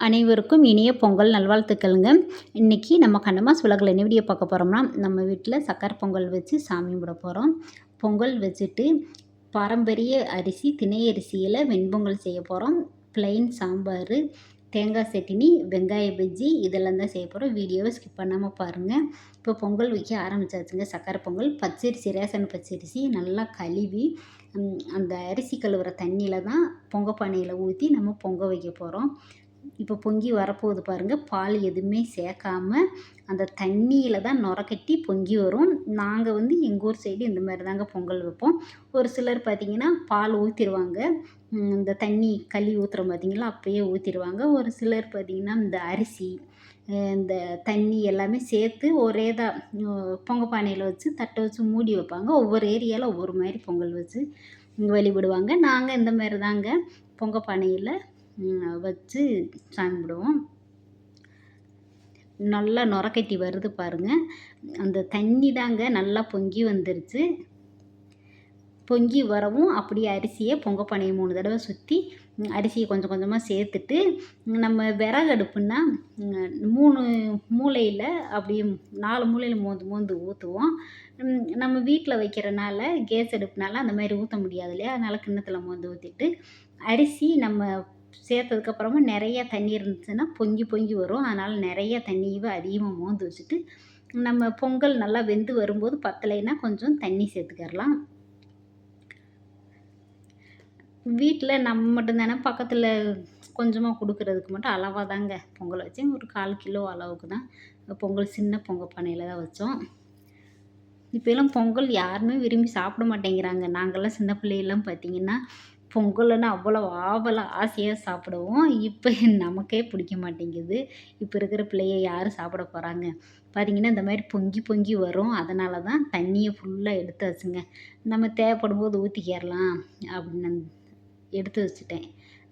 அனைவருக்கும் இனிய பொங்கல் நல்வாழ்த்துக்கள்ங்க. இன்றைக்கி நம்ம கண்ணம்மாஸ் விலாகில் என்ன வீடியோ பார்க்க போகிறோம்னா, நம்ம வீட்டில் சக்கரை பொங்கல் வச்சு சாமி கும்பிட போகிறோம். பொங்கல் வச்சுட்டு பாரம்பரிய அரிசி திணை அரிசியில் வெண்பொங்கல் செய்ய போகிறோம். ப்ளைன் சாம்பார், தேங்காய் சட்னி, வெங்காய பஜ்ஜி இதெல்லாம் தான் செய்ய போகிறோம். வீடியோவை ஸ்கிப் பண்ணாமல் பாருங்கள். இப்போ பொங்கல் வைக்க ஆரம்பிச்சாச்சுங்க. சக்கரை பொங்கல் பச்சரிசி, ரேஷன் பச்சரிசி நல்லா கழுவி அந்த அரிசி கழுவுற தண்ணியில் தான் பொங்க பானையில் ஊற்றி நம்ம பொங்க வைக்க போகிறோம். இப்போ பொங்கி வரப்போகுது பாருங்கள். பால் எதுவுமே சேர்க்காம அந்த தண்ணியில் தான் நுரக்கட்டி பொங்கி வரும். நாங்கள் எங்கள் ஊர் சைடு இந்த மாதிரி தாங்க பொங்கல் வைப்போம். ஒரு சிலர் பார்த்திங்கன்னா பால் ஊற்றிடுவாங்க. இந்த தண்ணி களி ஊற்றுறோம் பார்த்திங்களா, அப்போயே ஊற்றிடுவாங்க. ஒரு சிலர் பார்த்திங்கன்னா இந்த அரிசி இந்த தண்ணி எல்லாமே சேர்த்து ஒரே தான் பொங்க பானையில் வச்சு தட்டை வச்சு மூடி வைப்பாங்க. ஒவ்வொரு ஏரியாவில் ஒவ்வொரு மாதிரி பொங்கல் வச்சு வழிபடுவாங்க. நாங்கள் இந்த மாதிரி தாங்க பொங்க பானையில் வச்சு சாமி கும்பிடுவோம். நல்லா நுரக்கட்டி வருது பாருங்கள். அந்த தண்ணி தாங்க நல்லா பொங்கி வந்துருச்சு. பொங்கி வரவும் அப்படியே அரிசியை பொங்க பானையை 3 தடவை சுற்றி அரிசியை கொஞ்சம் கொஞ்சமாக சேர்த்துட்டு, நம்ம விறகு அடுப்புன்னா 3 மூலையில் அப்படியே 4 மூலையில் மோந்து மோந்து ஊற்றுவோம். நம்ம வீட்டில் வைக்கிறனால கேஸ் அடுப்புனால அந்த மாதிரி ஊற்ற முடியாது இல்லையா, அதனால் கிண்ணத்தில் மோந்து ஊற்றிட்டு அரிசி நம்ம சேர்த்ததுக்கப்புறமா நிறைய தண்ணி இருந்துச்சுன்னா பொங்கி பொங்கி வரும். அதனால் நிறைய தண்ணியவே அதிகமாக மோந்து வச்சுட்டு நம்ம பொங்கல் நல்லா வெந்து வரும்போது பத்தலைன்னா கொஞ்சம் தண்ணி சேர்த்துக்கரலாம். வீட்டில் நம்ம மட்டும்தானே, பக்கத்தில் கொஞ்சமாக கொடுக்குறதுக்கு மட்டும் அளவாக தாங்க பொங்கல் வச்சேன். ஒரு 1/4 கிலோ அளவுக்கு தான் பொங்கல் சின்ன பொங்க பானையில் தான் வச்சோம். இப்போலாம் பொங்கல் யாருமே விரும்பி சாப்பிட மாட்டேங்கிறாங்க. நாங்கள்லாம் சின்ன பிள்ளையெல்லாம் பார்த்திங்கன்னா பொங்கல்னா அவ்வளோ ஆவலாக ஆசையாக சாப்பிடுவோம். இப்போ நமக்கே பிடிக்க மாட்டேங்குது. இப்போ இருக்கிற பிள்ளைய யாரும் சாப்பிட போகிறாங்க. பார்த்திங்கன்னா இந்த மாதிரி பொங்கி பொங்கி வரும். அதனால தான் தண்ணியை ஃபுல்லாக எடுத்தாச்சுங்க. நம்ம தேவைப்படும் போது ஊற்றிக்கிறலாம் அப்படின்னு எடுத்து வச்சுட்டேன்.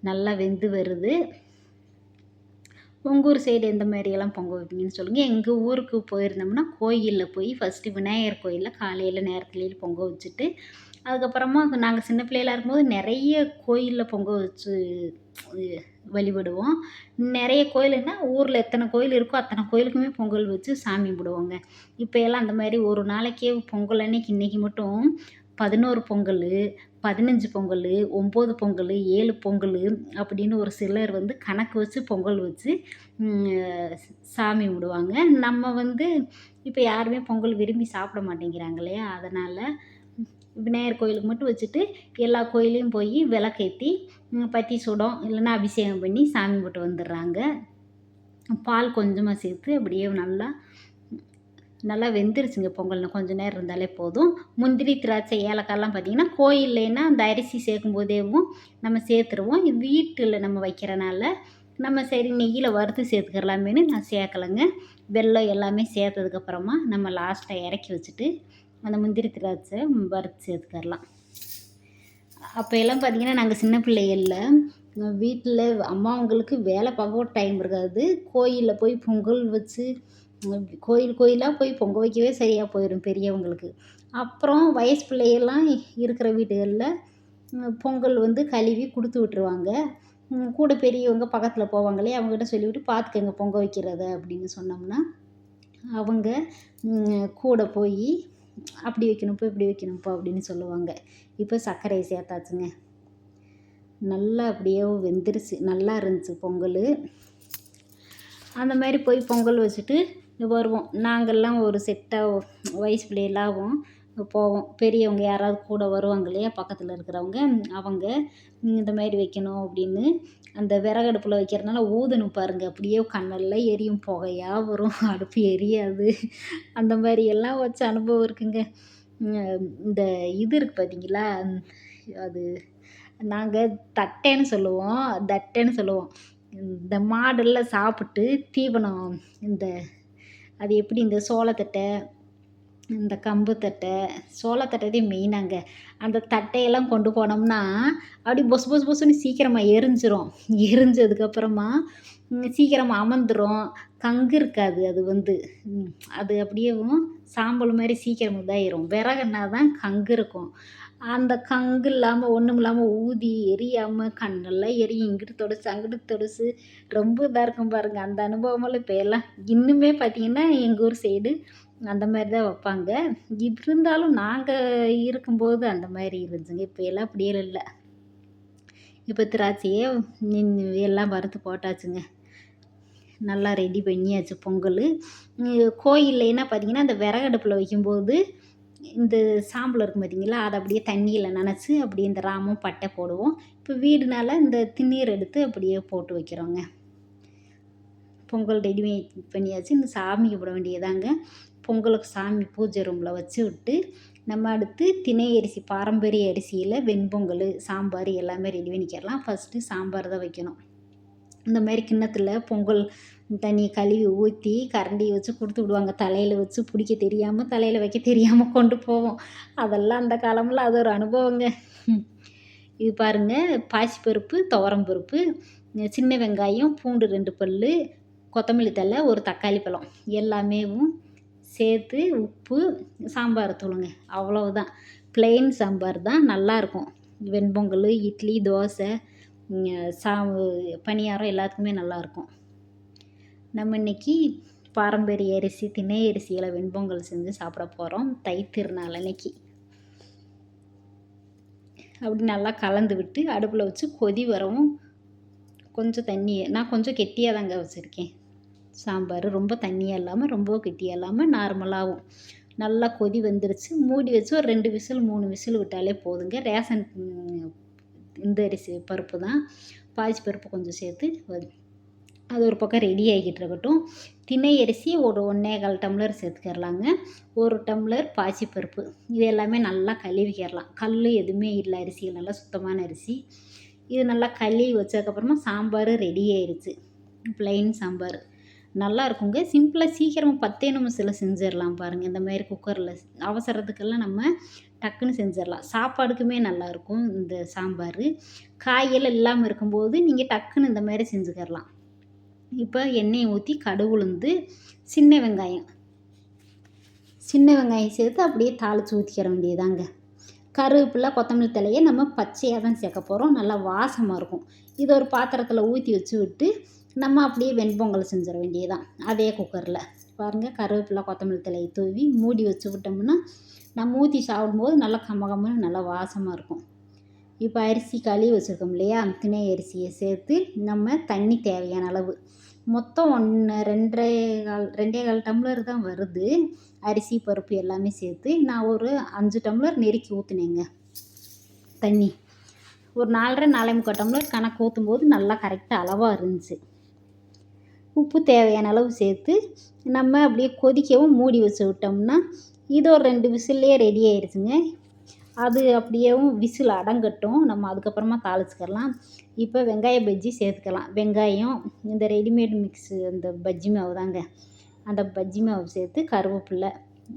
நல்லா வெந்து வருது. உங்கள் ஊர் சைடு எந்த மாதிரியெல்லாம் பொங்க வைப்பீங்கன்னு சொல்லுங்கள். எங்கள் ஊருக்கு போயிருந்தோம்னா கோயிலில் போய் ஃபஸ்ட்டு விநாயகர் கோயிலில் காலையில் நேரத்துலேயே பொங்க வச்சுட்டு, அதுக்கப்புறமா நாங்கள் சின்ன பிள்ளைகளாக இருக்கும்போது நிறைய கோயிலில் பொங்க வச்சு வழிபடுவோம். நிறைய கோயிலுன்னா ஊரில் எத்தனை கோயில் இருக்கோ அத்தனை கோயிலுக்குமே பொங்கல் வச்சு சாமி கும்பிடுவோங்க. இப்போ எல்லாம் அந்த மாதிரி ஒரு நாளைக்கே பொங்கல் அன்னைக்கு இன்றைக்கி மட்டும் 11 பொங்கல், 15 பொங்கல், 9 பொங்கல், 7 பொங்கல் அப்படின்னு ஒரு சிலர் கணக்கு வச்சு பொங்கல் வச்சு சாமி கும்பிடுவாங்க. நம்ம இப்போ யாருமே பொங்கல் விரும்பி சாப்பிட மாட்டேங்கிறாங்க இல்லையா, அதனால் விநாயகர் கோயிலுக்கு மட்டும் வச்சுட்டு எல்லா கோயிலையும் போய் விளக்கேற்றி பத்தி சுடம் இல்லைன்னா அபிஷேகம் பண்ணி சாமி கும்பிட்டு வந்துடுறாங்க. பால் கொஞ்சமாக சேர்த்து அப்படியே நல்லா வெந்துருச்சுங்க. பொங்கல்னு கொஞ்சம் நேரம் இருந்தாலே போதும். முந்திரி, திராட்சை, ஏலக்காய்லாம் பார்த்திங்கன்னா கோயில்லைன்னா அந்த அரிசி சேர்க்கும் போதேவும் நம்ம சேர்த்துருவோம். வீட்டில் நம்ம வைக்கிறனால நம்ம சரி நெய்யில் வறுத்து சேர்த்துக்கிறலாமேனு நான் சேர்க்கலைங்க. வெல்லம் எல்லாமே சேர்த்ததுக்கப்புறமா நம்ம லாஸ்ட்டாக இறக்கி வச்சுட்டு அந்த முந்திரி, திராட்சை வறுத்து சேர்த்துக்கிறலாம். அப்போ எல்லாம் பார்த்திங்கன்னா நாங்கள் சின்ன பிள்ளைகளில் வீட்டில் அம்மாவங்களுக்கு வேலை பார்க்க டைம் இருக்காது. கோயிலில் போய் பொங்கல் வச்சு கோயிலாக போய் பொங்க வைக்கவே சரியாக போயிடும் பெரியவங்களுக்கு. அப்புறம் வயசு பிள்ளையெல்லாம் இருக்கிற வீடுகளில் பொங்கல் கழுவி கொடுத்து விட்டுருவாங்க. கூட பெரியவங்க பக்கத்தில் போவாங்களே, அவங்ககிட்ட சொல்லிவிட்டு பார்த்துக்கங்க பொங்க வைக்கிறத அப்படின்னு சொன்னோம்னா அவங்க கூட போய் அப்படி வைக்கணும்ப்பா இப்படி வைக்கணும்ப்பா அப்படின்னு சொல்லுவாங்க. இப்போ சர்க்கரையை சேர்த்தாச்சுங்க. நல்லா அப்படியே வெந்துருச்சு. நல்லா இருந்துச்சு பொங்கல். அந்த மாதிரி போய் பொங்கல் வச்சுட்டு வருவோம். நாங்கள்லாம் ஒரு செட்டாக வயசு பிள்ளைகளாகவும் போவோம். பெரியவங்க யாராவது கூட வருவாங்க இல்லையா, பக்கத்தில் இருக்கிறவங்க, அவங்க இந்த மாதிரி வைக்கணும் அப்படின்னு அந்த விறகடுப்பில் வைக்கிறதுனால ஊதணும் பாருங்கள். அப்படியே கண்ணெல்லாம் எரியும், புகையாக வரும், அடுப்பு எரியாது. அந்த மாதிரி எல்லாம் வச்ச அனுபவம் இருக்குங்க. இந்த இது இருக்குது பார்த்தீங்களா, அது நாங்கள் தட்டைன்னு சொல்லுவோம், தட்டைன்னு சொல்லுவோம். இந்த மாடெல்லாம் சாப்பிட்டு தீவனம் அது எப்படி இந்த சோளத்தட்டை, இந்த கம்பு தட்டை, சோளத்தட்டை மெயினாங்க. அந்த தட்டையெல்லாம் கொண்டு போனோம்னா அப்படி பொசு பொசு பொசுன்னு சீக்கிரமாக எரிஞ்சிரும். எரிஞ்சதுக்கப்புறமா சீக்கிரமாக அமர்ந்துடும். கங்கு இருக்காது. அது அப்படியேவும் சாம்பல் மாதிரி சீக்கிரம் இதாயிரும். விறகுன்னா தான் கங்கு இருக்கும். அந்த கங்கு இல்லாமல் ஒன்றும் இல்லாமல் ஊதி எரியாமல் கண்ணெல்லாம் எரியும். இங்கிட்டு தொடுச்சு அங்கிட்டு தொடுச்சு ரொம்ப இதாக இருக்கும் பாருங்கள். அந்த அனுபவமெல்லாம் இப்போ எல்லாம் இன்னுமே பார்த்திங்கன்னா எங்கள் ஊர் சைடு அந்த மாதிரி தான் வைப்பாங்க. இருந்தாலும் நாங்கள் இருக்கும்போது அந்த மாதிரி இருந்துச்சுங்க. இப்போ எல்லாம் அப்படியே இல்லை. இப்போ திராட்சையே எல்லாம் வறுத்து போட்டாச்சுங்க. நல்லா ரெடி பண்ணியாச்சு பொங்கல். கோயில்லைன்னா பார்த்திங்கன்னா அந்த விறகடுப்பில் வைக்கும்போது இந்த சாம்பல் இருக்கும் பார்த்தீங்களா, அதை அப்படியே தண்ணியில் நனைச்சி அப்படியே இந்த ராமம் பட்டை போடுவோம். இப்போ வீடுனால இந்த திருநீர் எடுத்து அப்படியே போட்டு வைக்கிறோங்க. பொங்கல் ரெடி பண்ணியாச்சு. இந்த சாமி கும்பிட வேண்டியதாங்க. பொங்கலுக்கு சாமி பூஜை ரூமில் வச்சு விட்டு நம்ம அடுத்து திணை அரிசி பாரம்பரிய அரிசியில் வெண்பொங்கல் சாம்பார் எல்லாமே ரெடி பண்ணிக்கிறலாம். ஃபஸ்ட்டு சாம்பார் தான் வைக்கணும். இந்த மாதிரி கிண்ணத்தில் பொங்கல் தண்ணியை கழுவி ஊற்றி கரண்டி வச்சு கொடுத்து விடுவாங்க. தலையில் வச்சு பிடிக்க தெரியாமல் தலையில் வைக்க தெரியாமல் கொண்டு போவோம். அதெல்லாம் அந்த காலமில் அது ஒரு அனுபவங்க. இது பாருங்கள், பாசிப்பருப்பு துவரம்பருப்பு சின்ன வெங்காயம் பூண்டு 2 பல் கொத்தமல்லி தழை ஒரு தக்காளி பழம் எல்லாமேவும் சேர்த்து உப்பு சாம்பார் தூளுங்க. அவ்வளவுதான். ப்ளெயின் சாம்பார் தான் நல்லாயிருக்கும். வெண்பொங்கல் இட்லி தோசை பணியாரம் எல்லாத்துக்குமே நல்லாயிருக்கும். நம்ம இன்றைக்கி பாரம்பரிய அரிசி திணை அரிசியில் வெண்பொங்கல் செஞ்சு சாப்பிட போகிறோம் தை திருநாள் அன்னைக்கு. அப்படி நல்லா கலந்து விட்டு அடுப்பில் வச்சு கொதி வரவும் கொஞ்சம் தண்ணி நான் கொஞ்சம் கெட்டியாக தாங்க வச்சுருக்கேன். சாம்பார் ரொம்ப தண்ணியாக இல்லாமல் ரொம்ப கெட்டியாக இல்லாமல் நார்மலாகவும் நல்லா கொதி வந்துருச்சு. மூடி வச்சு ஒரு 2 விசில் 3 விசில் விட்டாலே போதுங்க. ரேஷன் இந்த அரிசி பருப்பு தான், பாசி பருப்பு கொஞ்சம் சேர்த்து அது ஒரு பக்கம் ரெடி ஆகிக்கிட்டு இருக்கட்டும். திணை அரிசி ஒரு 1.25 டம்ளர் சேர்த்துக்கிறலாங்க. 1 டம்ளர் பாசிப்பருப்பு இது எல்லாமே நல்லா கழுவிக்கிறலாம். கல் எதுவுமே இல்லை, அரிசிகள் நல்லா சுத்தமான அரிசி. இது நல்லா கழுவி வச்சதுக்கப்புறமா சாம்பார் ரெடி ஆயிடுச்சு. ப்ளைன் சாம்பார் நல்லா இருக்குங்க. சிம்பிளாக சீக்கிரமாக 10 நிமிஷத்தில் செஞ்சிடலாம் பாருங்கள். இந்த மாதிரி குக்கரில் அவசரத்துக்கெல்லாம் நம்ம டக்குன்னு செஞ்சிடலாம். சாப்பாடுக்குமே நல்லாயிருக்கும் இந்த சாம்பார். காயெல்லாம் இல்லாமல் இருக்கும்போது நீங்கள் டக்குன்னு இந்த மாதிரி செஞ்சுக்கிறலாம். இப்போ எண்ணெயை ஊற்றி கடுகு உளுந்து சின்ன வெங்காயம் சேர்த்து அப்படியே தாளித்து ஊற்றிக்கிற வேண்டியதாங்க. கருவேப்பிலை கொத்தமல்லி தழையை நம்ம பச்சையாக தான் சேர்க்க போகிறோம். நல்லா வாசமாக இருக்கும். இது ஒரு பாத்திரத்தில் ஊற்றி வச்சு விட்டு நம்ம அப்படியே வெண்பொங்கல் செஞ்சிட வேண்டியதான் அதே குக்கரில். பாருங்கள், கருவேப்பிலை கொத்தமல்லி தழையை தூவி மூடி வச்சு விட்டோம்னா நம்ம ஊற்றி சாப்பிடும்போது நல்லா கம்மகம்னு நல்லா வாசமாக இருக்கும். இப்போ அரிசி கழுவி வச்சுருக்கோம் இல்லையா, திணை அரிசியை சேர்த்து நம்ம தண்ணி தேவையான அளவு மொத்தம் 2.25 டம்ளர் தான் வருது. அரிசி பருப்பு எல்லாமே சேர்த்து நான் ஒரு 5 டம்ளர் நெருக்கி ஊற்றுனேங்க தண்ணி. ஒரு 4.5 டம்ளர் கணக்கு ஊற்றும்போது நல்லா கரெக்டாக அளவாக இருந்துச்சு. உப்பு தேவையான அளவு சேர்த்து நம்ம அப்படியே கொதிக்கவும் மூடி வச்சு விட்டோம்னா இது ஒரு 2 விசில்லையே ரெடி ஆயிடுச்சுங்க. அது அப்படியேவும் விசில் அடங்கட்டும், நம்ம அதுக்கப்புறமா தாளிச்சுக்கலாம். இப்போ வெங்காய பஜ்ஜி சேர்த்துக்கலாம். வெங்காயம் இந்த ரெடிமேட் மிக்ஸு அந்த பஜ்ஜி மாவு தாங்க, அந்த பஜ்ஜி மாவு சேர்த்து கருவேப்பிலை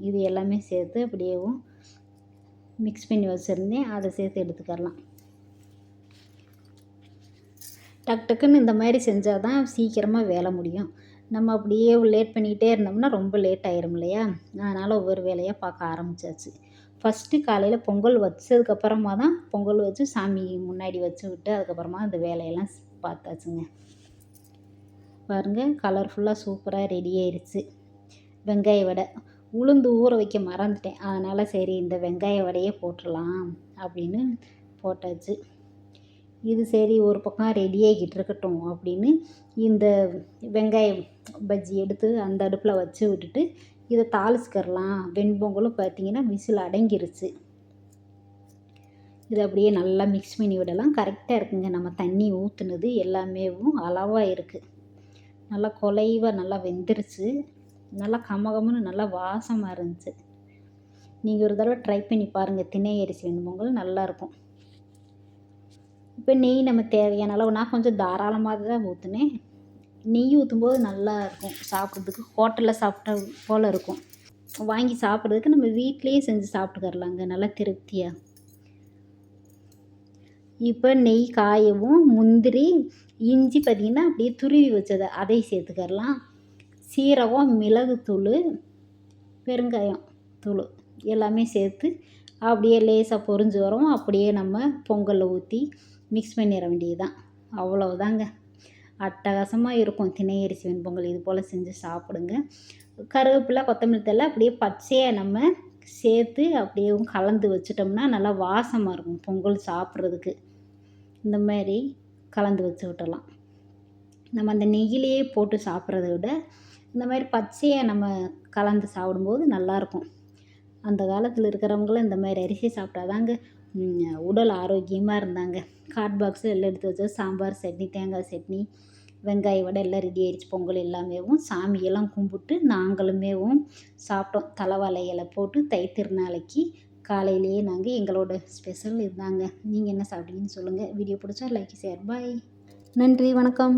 இது எல்லாமே சேர்த்து அப்படியேவும் மிக்ஸ் பண்ணி வச்சுருந்தேன், அதை சேர்த்து எடுத்துக்கலாம். டக்குன்னு இந்த மாதிரி செஞ்சால் தான் சீக்கிரமாக வேலை முடியும். நம்ம அப்படியே லேட் பண்ணிக்கிட்டே இருந்தோம்னா ரொம்ப லேட் ஆயிரும் இல்லையா, அதனால் ஒவ்வொரு வேலையாக பார்க்க ஆரம்பித்தாச்சு. ஃபஸ்ட்டு காலையில் பொங்கல் வச்சதுக்கப்புறமா தான் பொங்கல் வச்சு சாமி முன்னாடி வச்சு விட்டு அதுக்கப்புறமா அந்த வேலையெல்லாம் பார்த்தாச்சுங்க. பாருங்கள், கலர்ஃபுல்லாக சூப்பராக ரெடி ஆயிடுச்சு. வெங்காய வடை உளுந்து ஊற வைக்க மறந்துட்டேன், அதனால் சரி இந்த வெங்காய வடையே போட்டுடலாம் அப்படின்னு போட்டாச்சு. இது சரி ஒரு பக்கம் ரெடி ஆகிக்கிட்டு இருக்கட்டும் அப்படின்னு இந்த வெங்காய பஜ்ஜி எடுத்து அந்த அடுப்பில் வச்சு விட்டுட்டு இதை தாளிச்சுக்கரலாம். வெண்பொங்கலும் பார்த்திங்கன்னா விசில் அடங்கிருச்சு. இது அப்படியே நல்லா மிக்ஸ் பண்ணி விடலாம். கரெக்டாக இருக்குங்க. நம்ம தண்ணி ஊற்றுனது எல்லாமேவும் அளவாக இருக்குது. நல்லா குலைவாக நல்லா வெந்துருச்சு. நல்லா கமகமன்னு நல்லா வாசமாக இருந்துச்சு. நீங்கள் ஒரு தடவை ட்ரை பண்ணி பாருங்கள். திணை அரிசி வெண்பொங்கல் நல்லாயிருக்கும். இப்போ நெய் நம்ம தேவையான அளவு நான் கொஞ்சம் தாராளமாக தான் ஊற்றுனேன். நெய் ஊற்றும்போது நல்லா இருக்கும் சாப்பிட்றதுக்கு. ஹோட்டலில் சாப்பிட்டா போல் இருக்கும். வாங்கி சாப்பிட்றதுக்கு நம்ம வீட்டிலையே செஞ்சு சாப்பிட்டுக்கரலாங்க நல்லா திருப்தியாக. இப்போ நெய் காயவும் முந்திரி இஞ்சி பார்த்திங்கன்னா அப்படியே துருவி வச்சதை அதை சேர்த்துக்கரலாம். சீரகம் மிளகுத்தூள் பெருங்காயம் தூள் எல்லாமே சேர்த்து அப்படியே லேசாக பொரிஞ்சு வரும். அப்படியே நம்ம பொங்கலில் ஊற்றி மிக்ஸ் பண்ணிட வேண்டியது தான். அவ்வளவுதாங்க. அட்டகாசமாக இருக்கும் தினை அரிசி வெண்பொங்கல். இது போல் செஞ்சு சாப்பிடுங்க. கருவேப்பிலை, கொத்தமல்லி தழை அப்படியே பச்சையாக நம்ம சேர்த்து அப்படியேவும் கலந்து வச்சுட்டோம்னா நல்லா வாசமாக இருக்கும் பொங்கல் சாப்பிட்றதுக்கு. இந்த மாதிரி கலந்து வச்சு விட்டுறலாம். நம்ம அந்த நெய்யிலேயே போட்டு சாப்பிட்றத விட இந்த மாதிரி பச்சையாக நம்ம கலந்து சாப்பிடும்போது நல்லாயிருக்கும். அந்த காலத்தில் இருக்கிறவங்களும் இந்த மாதிரி அரிசி சாப்பிட்டாதாங்க உடல் ஆரோக்கியமாக இருந்தாங்க. ஹாட் பாக்ஸு எல்லாம் எடுத்து வச்சு சாம்பார் சட்னி, தேங்காய் சட்னி, வெங்காய வடை எல்லாம் ரெடி ஆயிடுச்சு. பொங்கல் எல்லாமேவும் சாமியெல்லாம் கும்பிட்டு நாங்களுமேவும் சாப்பிட்டோம். தலைவாழை இலை போட்டு தை திருநாளைக்கு காலையிலேயே நாங்கள் எங்களோட ஸ்பெஷல் இதுதாங்க. நீங்கள் என்ன சாப்பிட்டீங்கன்னு சொல்லுங்கள். வீடியோ பிடிச்சா லைக், ஷேர். பாய். நன்றி, வணக்கம்.